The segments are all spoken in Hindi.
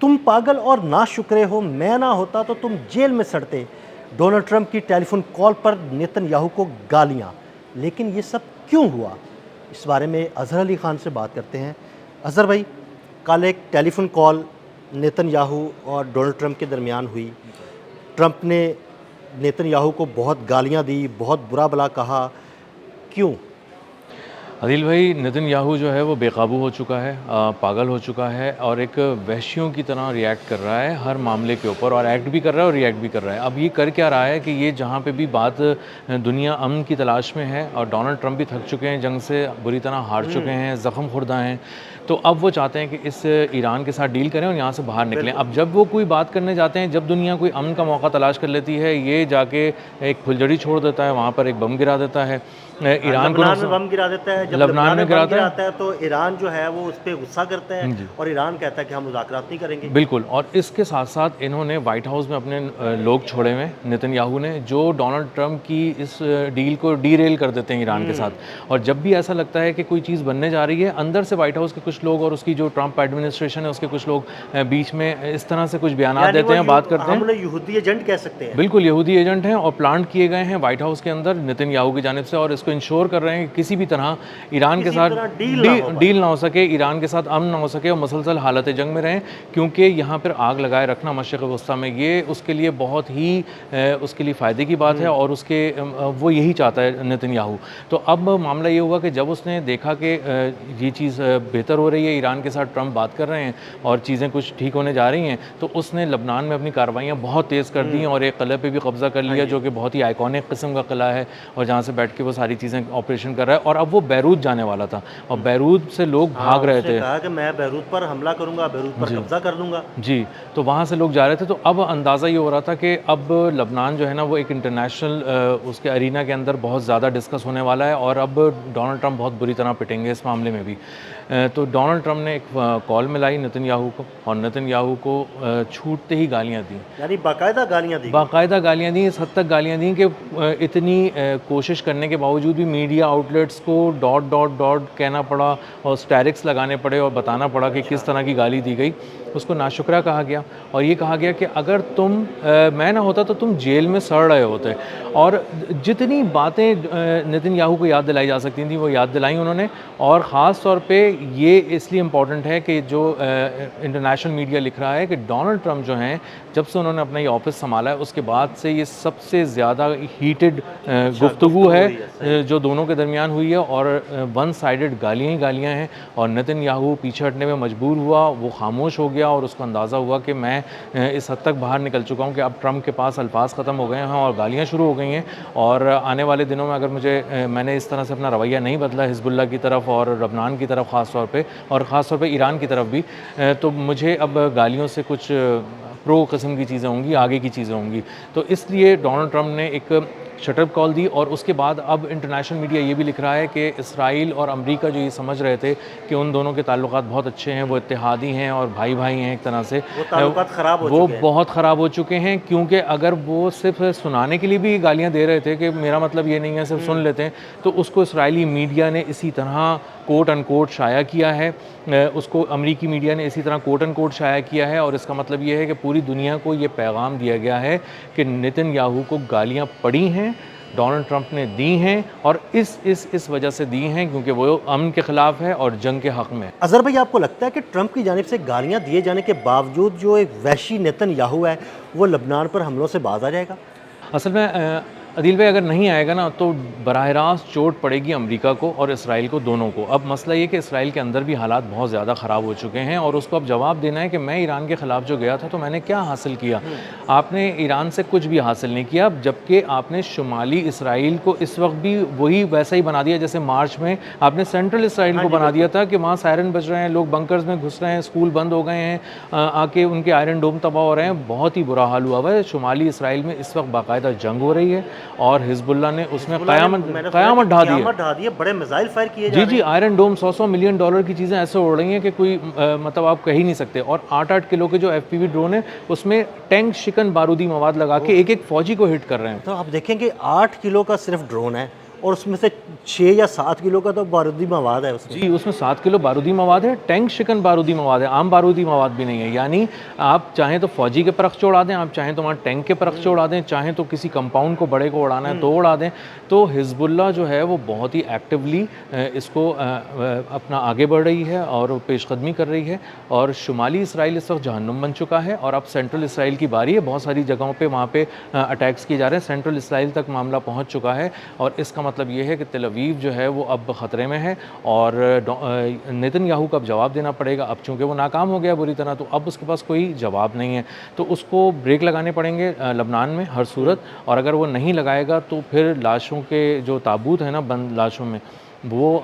तुम पागल और ना शुक्रे हो, मैं ना होता तो तुम जेल में सड़ते। डोनाल्ड ट्रंप की टेलीफोन कॉल पर नेतन्याहू को गालियां। लेकिन ये सब क्यों हुआ, इस बारे में अजहर अली खान से बात करते हैं। अजहर भाई, कल एक टेलीफोन कॉल नेतन्याहू और डोनाल्ड ट्रंप के दरमियान हुई। ट्रंप ने नेतन्याहू को बहुत गालियां दी, बहुत बुरा भला कहा। क्यों? आदिल भाई, नेतन्याहू जो है वो बेकाबू हो चुका है, पागल हो चुका है और एक वहशियों की तरह रिएक्ट कर रहा है हर मामले के ऊपर, और एक्ट भी कर रहा है और रिएक्ट भी कर रहा है। अब ये कर क्या रहा है कि ये जहाँ पे भी बात दुनिया अमन की तलाश में है, और डोनाल्ड ट्रंप भी थक चुके हैं, जंग से बुरी तरह हार चुके हैं, ज़ख्म खुर्दा हैं, तो अब वो चाहते हैं कि इस ईरान के साथ डील करें और यहाँ से बाहर निकलें। अब जब वो कोई बात करने जाते हैं, जब दुनिया कोई अमन का मौका तलाश कर लेती है, ये जाके एक फुलझड़ी छोड़ देता है, वहाँ पर एक बम गिरा देता है, ईरान को लबनान में बम गिरा देता है। जब लबनान में बम गिराता गिराता है तो ईरान जो है वो उस पर गुस्सा करता है जी, और ईरान कहता है कि हम मुज़ाकरात नहीं करेंगे। बिल्कुल। और इसके साथ साथ इन्होंने वाइट हाउस में अपने लोग छोड़े हुए हैं, नेतन्याहू ने, जो डोनाल्ड ट्रंप की इस डील को डीरेल कर देते हैं ईरान के साथ। और जब भी ऐसा लगता है कि कोई चीज़ बनने जा रही है, अंदर से वाइट हाउस के कुछ लोग और उसकी जो ट्रंप एडमिनिस्ट्रेशन है उसके कुछ लोग बीच में इस तरह से कुछ बयान देते हैं, बात करते हैं। हम उन्हें यहूदी एजेंट कह सकते हैं। बिल्कुल, यहूदी एजेंट हैं और प्लांट किए गए हैं वाइट हाउस के अंदर नेतन्याहू की जानिब से, और इसको इंश्योर कर रहे हैं कि किसी भी तरह ईरान के साथ डील ना हो सके, ईरान के साथ अमन ना हो सके और मुसलसल हालत जंग में रहें, क्योंकि यहाँ पर आग लगाए रखना मशरिक़ वस्ता में ये उसके लिए बहुत ही उसके लिए फ़ायदे की बात है, और उसके वो यही चाहता है नेतन्याहू। तो अब मामला ये हुआ कि जब उसने देखा कि ये चीज़ बेहतर हो रही है, ईरान के साथ ट्रंप बात कर रहे हैं और चीज़ें कुछ ठीक होने जा रही हैं, तो उसने लबनान में अपनी कार्रवाइयाँ बहुत तेज़ कर दी और एक किले पे भी कब्ज़ा कर लिया, जो कि बहुत ही आइकॉनिक किस्म का किला है, और जहाँ से बैठ के वो सारी चीज़ें ऑपरेशन कर रहा है। और अब वो बैरूत जाने वाला था और बैरूत से लोग भाग रहे थे। कहा कि मैं बैरूत पर हमला करूंगा, बैरूत पर कब्जा कर लूंगा। जी, तो वहाँ से लोग जा रहे थे। तो अब अंदाज़ा ये हो रहा था कि अब लबनान जो है ना वो एक इंटरनेशनल उसके अरीना के अंदर बहुत ज़्यादा डिस्कस होने वाला है, और अब डोनाल्ड ट्रंप बहुत बुरी तरह पिटेंगे इस मामले में भी। तो डोनाल्ड ट्रंप ने एक कॉल मिलाई नेतन्याहू को, और नेतन्याहू को छूटते ही गालियाँ दी, यानी बाकायदा गालियाँ दी। बाकायदा गालियाँ दी, इस हद तक गालियाँ दी कि इतनी कोशिश करने के बावजूद भी media outlets co dot dot dot कहना पड़ा और स्टैरिक्स लगाने पड़े और बताना पड़ा कि किस तरह की गाली दी गई। उसको नाशुक्रा कहा गया, और ये कहा गया कि अगर मैं ना होता तो तुम जेल में सड़ रहे होते। और जितनी बातें नेतन्याहू को याद दिलाई जा सकती थी वो याद दिलाई उन्होंने। और ख़ास तौर पे ये इसलिए इम्पॉर्टेंट है कि जो इंटरनेशनल मीडिया लिख रहा है कि डोनाल्ड ट्रंप जो हैं, जब से उन्होंने अपना ये ऑफिस संभाला है उसके बाद से ये सबसे ज़्यादा हीटेड गुफ्तगू है जो दोनों के दरमियान हुई है, और वन साइडेड गालियाँ ही गालियाँ हैं। और नेतन्याहू पीछे हटने में मजबूर हुआ, वो खामोश हो गया, और उसको अंदाज़ा हुआ कि मैं इस हद तक बाहर निकल चुका हूँ कि अब ट्रंप के पास अल्फाज ख़त्म हो गए हैं और गालियाँ शुरू हो गई हैं। और आने वाले दिनों में अगर मैंने इस तरह से अपना रवैया नहीं बदला हिज़्बुल्लाह की तरफ और लबनान की तरफ ख़ास तौर पे, और ख़ास तौर पे ईरान की तरफ भी, तो मुझे अब गालियों से कुछ प्रो किस्म की चीज़ें होंगी, आगे की चीज़ें होंगी। तो इसलिए डोनाल्ड ट्रंप ने एक शटअप कॉल दी। और उसके बाद अब इंटरनेशनल मीडिया ये भी लिख रहा है कि इसराइल और अमेरिका जो ये समझ रहे थे कि उन दोनों के ताल्लुकात बहुत अच्छे हैं, वो इत्तेहादी हैं और भाई भाई हैं एक तरह से, वो ताल्लुकात ख़राब हो वो चुके हैं। बहुत ख़राब हो चुके हैं। क्योंकि अगर वो सिर्फ सुनाने के लिए भी गालियाँ दे रहे थे कि मेरा मतलब ये नहीं है, सिर्फ सुन लेते हैं, तो उसको इसराइली मीडिया ने इसी तरह कोट अनकोट शाया किया है, उसको अमेरिकी मीडिया ने इसी तरह कोट अनकोट शाया किया है। और इसका मतलब ये है कि पूरी दुनिया को ये पैगाम दिया गया है कि नेतन्याहू को गालियाँ पड़ी हैं, डोनाल्ड ट्रंप ने दी हैं, और इस वजह से दी हैं क्योंकि वो अमन के ख़िलाफ़ है और जंग के हक़ में। अज़हर भाई, आपको लगता है कि ट्रंप की जानिब से गालियाँ दिए जाने के बावजूद जो एक वहशी नेतन्याहू है वो लबनान पर हमलों से बाज आ जाएगा? असल में अदील भाई, अगर नहीं आएगा ना तो बराह रास्त चोट पड़ेगी अमेरिका को और इसराइल को, दोनों को। अब मसला ये कि इसराइल के अंदर भी हालात बहुत ज़्यादा ख़राब हो चुके हैं, और उसको अब जवाब देना है कि मैं ईरान के ख़िलाफ़ जो गया था तो मैंने क्या हासिल किया। आपने ईरान से कुछ भी हासिल नहीं किया, जबकि आपने शुमाली इसराइल को इस वक्त भी वही वैसा ही बना दिया जैसे मार्च में आपने सेंट्रल इसराइल को बना दिया था कि वहाँ सायरन बज रहे हैं, लोग बंकर्स में घुस रहे हैं, स्कूल बंद हो गए हैं, आके उनके आयरन डोम तबाह हो रहे हैं, बहुत ही बुरा हाल हुआ हुआ है। शुमाली इसराइल में इस वक्त बाकायदा जंग हो रही है, और हिज़्बुल्लाह ने उसमें क़यामत ढा दी है। बड़े मिसाइल फायर किए जा जी रहे जी, हैं। आयरन डोम, 100 मिलियन डॉलर की चीज़ें ऐसे उड़ रही हैं कि कोई मतलब आप कह ही नहीं सकते। और 8-8 किलो के जो FPV ड्रोन है उसमें टैंक शिकन बारूदी मवाद लगा के एक एक फौजी को हिट कर रहे हैं। तो आप देखेंगे 8 किलो का सिर्फ ड्रोन है और उसमें से 6 या 7 किलो का तो बारूदी मवाद है उसमें। जी, उसमें 7 किलो बारूदी मवाद है, टैंक शिकन बारूदी मवाद है, आम बारूदी मवाद भी नहीं है। यानी आप चाहें तो फौजी के परखचे उड़ा दें, आप चाहें तो वहाँ टैंक के परखचे उड़ा दें, चाहें तो किसी कंपाउंड को बड़े को उड़ाना है तो उड़ा दें। तो हिज़्बुल्लाह जो है वो बहुत ही एक्टिवली इसको अपना आगे बढ़ रही है और पेशकदमी कर रही है। और शुमाली इसराइल इस वक्त जहन्नुम बन चुका है और अब सेंट्रल इसराइल की बारी है। बहुत सारी जगहों पे वहाँ पे अटैक्स किए जा रहे हैं, सेंट्रल इसराइल तक मामला पहुँच चुका है। और इसका मतलब ये है कि तेल अवीव जो है वो अब ख़तरे में है और नेतन्याहू को अब जवाब देना पड़ेगा। अब चूँकि वो नाकाम हो गया बुरी तरह, तो अब उसके पास कोई जवाब नहीं है, तो उसको ब्रेक लगाने पड़ेंगे लबनान में हर सूरत। और अगर वो नहीं लगाएगा तो फिर लाशों के जो ताबूत है ना बंद लाशों में, वो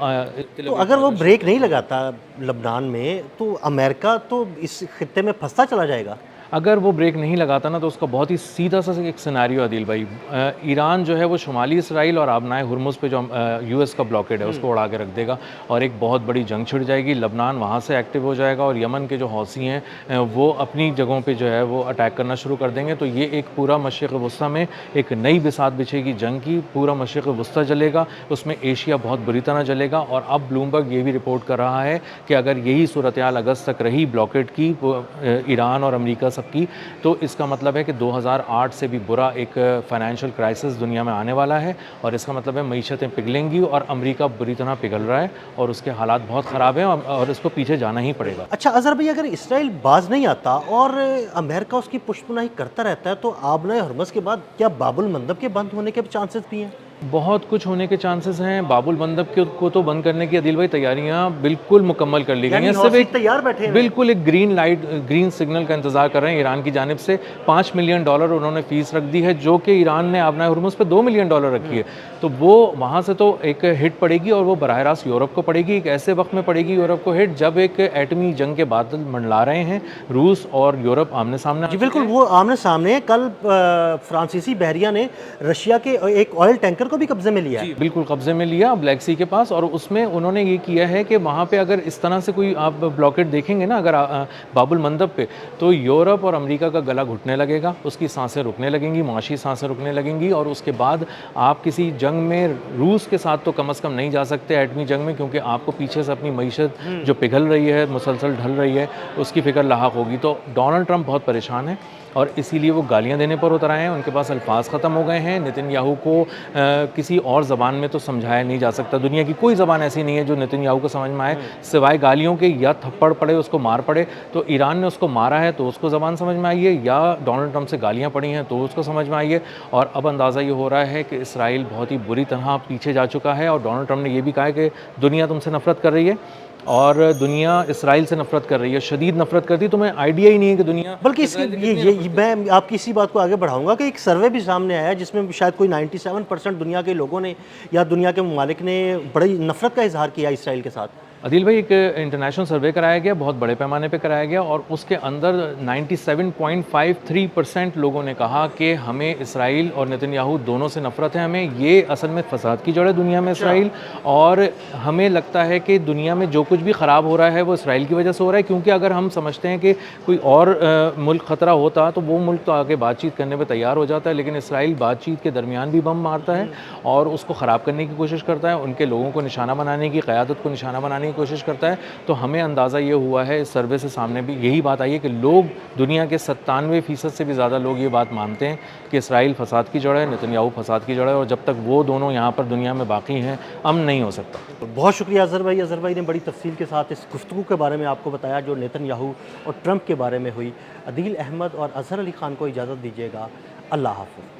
तो अगर वो ब्रेक नहीं लगाता लबनान में, तो अमेरिका तो इस खित्ते में फंसता चला जाएगा। अगर वो ब्रेक नहीं लगाता ना तो उसका बहुत ही सीधा सा एक सिनारियो आदिल भाई, ईरान जो है वो शुमाली इसराइल और आबनाए हुर्मुज़ पे जो यूएस का ब्लॉकेड है उसको उड़ा के रख देगा और एक बहुत बड़ी जंग छिड़ जाएगी। लबनान वहाँ से एक्टिव हो जाएगा और यमन के जो हौसी हैं वो अपनी जगहों पे जो है वो अटैक करना शुरू कर देंगे। तो ये एक पूरा मशरिक़ वस्ता में एक नई बिसात बिछेगी जंग की, पूरा मशरिक़ वस्ता जलेगा, उसमें एशिया बहुत बुरी तरह जलेगा। और अब ब्लूमबर्ग ये भी रिपोर्ट कर रहा है कि अगर यही सूरत हाल अगस्त तक रही ब्लॉकेड की, ईरान और अमेरिका सबकी, तो इसका मतलब है कि 2008 से भी बुरा एक फाइनेंशियल क्राइसिस दुनिया में आने वाला है। और इसका मतलब है मईशतें पिघलेंगी और अमेरिका बुरी तरह पिघल रहा है और उसके हालात बहुत ख़राब हैं और इसको पीछे जाना ही पड़ेगा। अच्छा अज़हर भाई, अगर इसराइल बाज नहीं आता और अमेरिका उसकी पुष्टपुनाही करता रहता है, तो आबनाए हुर्मुज़ के बाद क्या बाबुल मंदब के बंद होने के चांसेस भी हैं? बहुत कुछ होने के चांसेस हैं। बाबुल मंदब को तो बंद करने की आदिल भाई तैयारियां बिल्कुल मुकम्मल कर ली गई हैं। सिर्फ एक तैयार बैठे हैं, बिल्कुल एक ग्रीन लाइट, ग्रीन सिग्नल का इंतजार कर रहे हैं ईरान की जानिब से। $5 मिलियन उन्होंने फीस रख दी है, जो कि ईरान ने आबनाए हुर्मुज़ पे $2 मिलियन रखी है। तो वो वहाँ से तो एक हिट पड़ेगी और वो बराह रास्त यूरोप को पड़ेगी। एक ऐसे वक्त में पड़ेगी यूरोप को हिट जब एक एटमी जंग के बादल मंडला रहे हैं, रूस और यूरोप आमने सामने। जी बिल्कुल, वो आमने सामने है। कल फ्रांसीसी बहरिया ने रशिया के एक ऑयल टैंकर को भी कब्जे में लिया है। बिल्कुल कब्जे में लिया ब्लैक सी के पास। और उसमें उन्होंने ये किया है कि वहाँ पे अगर इस तरह से कोई आप ब्लॉकेट देखेंगे ना अगर बाबुल मंदब पे, तो यूरोप और अमेरिका का गला घुटने लगेगा, उसकी सांसें रुकने लगेंगी, माशी सांसें रुकने लगेंगी। और उसके बाद आप किसी जंग में रूस के साथ तो कम अज़ कम नहीं जा सकते एटमी जंग में, क्योंकि आपको पीछे से अपनी मईशत जो पिघल रही है, मुसलसल ढल रही है, उसकी फ़िक्र लाहक होगी। तो डोनाल्ड ट्रंप बहुत परेशान है और इसीलिए वो गालियां देने पर उतर आए हैं। उनके पास अल्फाज ख़त्म हो गए हैं। नेतन्याहू को किसी और ज़बान में तो समझाया नहीं जा सकता। दुनिया की कोई ज़बान ऐसी नहीं है जो नेतन्याहू को समझ में आए सिवाय गालियों के। या थप्पड़ पड़े, उसको मार पड़े, तो ईरान ने उसको मारा है तो उसको ज़बान समझ में आई है, या डोनाल्ड ट्रंप से गालियाँ पड़ी हैं तो उसको समझ में आई है। और अब अंदाज़ा ये हो रहा है कि इसराइल बहुत ही बुरी तरह पीछे जा चुका है। और डोनाल्ड ट्रंप ने यह भी कहा है कि दुनिया तुमसे नफ़रत कर रही है और दुनिया इसराइल से नफरत कर रही है, शदीद नफरत करती। तुम्हें आइडिया ही नहीं है कि दुनिया, बल्कि इसके ये मैं आपकी इसी बात को आगे बढ़ाऊंगा कि एक सर्वे भी सामने आया जिसमें शायद कोई 97% दुनिया के लोगों ने या दुनिया के ममालिक ने बड़ी नफरत का इजहार किया इसराइल के साथ। अदिल भाई, एक इंटरनेशनल सर्वे कराया गया, बहुत बड़े पैमाने पे कराया गया और उसके अंदर 97.53% लोगों ने कहा कि हमें इसराइल और नेतन्याहू दोनों से नफरत है। हमें ये असल में फसाद की जड़ है दुनिया में इसराइल, और हमें लगता है कि दुनिया में जो कुछ भी ख़राब हो रहा है वो इसराइल की वजह से हो रहा है। क्योंकि अगर हम समझते हैं कि कोई और मुल्क ख़तरा होता तो वो मुल्क तो आगे बातचीत करने पर तैयार हो जाता है, लेकिन इसराइल बातचीत के दरमियान भी बम मारता है और उसको ख़राब करने की कोशिश करता है, उनके लोगों को निशाना बनाने की, क़यादत को निशाना बनाने की कोशिश करता है। तो हमें अंदाज़ा ये हुआ है, इस सर्वे से सामने भी यही बात आई है कि लोग, दुनिया के 97% से भी ज़्यादा लोग ये बात मानते हैं कि इसराइल फसाद की जड़ है, नेतन्याहू फसाद की जड़ है, और जब तक वो दोनों यहाँ पर दुनिया में बाकी हैं अमन नहीं हो सकता। बहुत शुक्रिया अज़हर भाई। अज़हर भाई ने बड़ी तफसील के साथ इस गुफ्तगू के बारे में आपको बताया जो नेतन्याहू और ट्रंप के बारे में हुई। अदील अहमद और अज़हर अली ख़ान को इजाज़त दीजिएगा। अल्लाह हाफ़िज़।